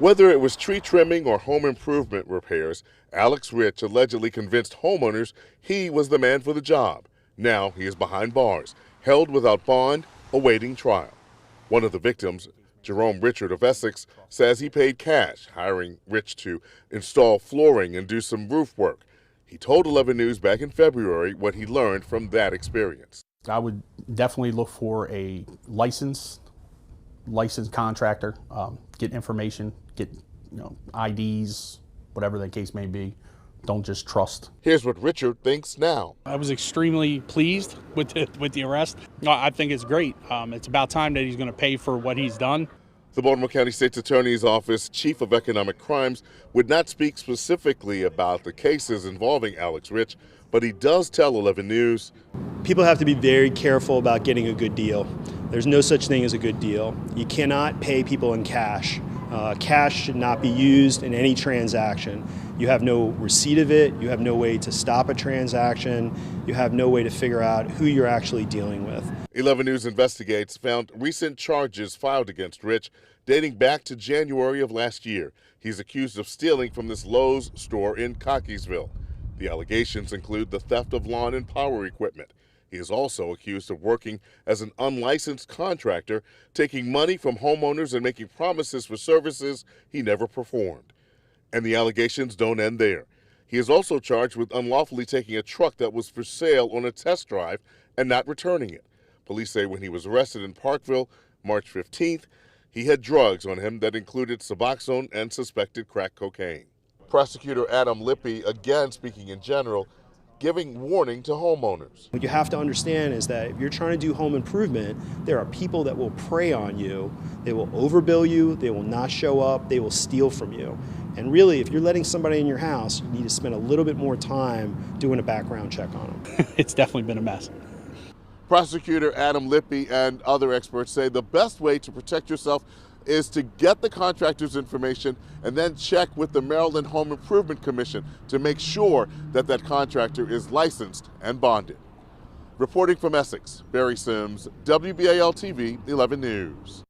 Whether it was tree trimming or home improvement repairs, Alex Rich allegedly convinced homeowners he was the man for the job. Now he is behind bars, held without bond, awaiting trial. One of the victims, Jerome Richard of Essex, says he paid cash, hiring Rich to install flooring and do some roof work. He told 11 News back in February what he learned from that experience. I would definitely look for a licensed contractor, get information, get IDs, whatever the case may be. Don't just trust. Here's what Richard thinks now. I was extremely pleased with the arrest. I think it's great. It's about time that he's going to pay for what he's done. The Baltimore County State's Attorney's Office Chief of Economic Crimes would not speak specifically about the cases involving Alex Rich, but he does tell 11 News. People have to be very careful about getting a good deal. There's no such thing as a good deal. You cannot pay people in cash. Cash should not be used in any transaction. You have no receipt of it. You have no way to stop a transaction. You have no way to figure out who you're actually dealing with. 11 News Investigates found recent charges filed against Rich dating back to January of last year. He's accused of stealing from this Lowe's store in Cockeysville. The allegations include the theft of lawn and power equipment. He is also accused of working as an unlicensed contractor, taking money from homeowners and making promises for services he never performed. And the allegations don't end there. He is also charged with unlawfully taking a truck that was for sale on a test drive and not returning it. Police say when he was arrested in Parkville, March 15th, he had drugs on him that included Suboxone and suspected crack cocaine. Prosecutor Adam Lippy, again speaking in general, giving warning to homeowners. What you have to understand is that if you're trying to do home improvement, there are people that will prey on you. They will overbill you, they will not show up, they will steal from you. And really, if you're letting somebody in your house, you need to spend a little bit more time doing a background check on them. It's definitely been a mess. Prosecutor Adam Lippy and other experts say the best way to protect yourself is to get the contractor's information and then check with the Maryland Home Improvement Commission to make sure that that contractor is licensed and bonded. Reporting from Essex, Barry Sims, WBAL-TV 11 News.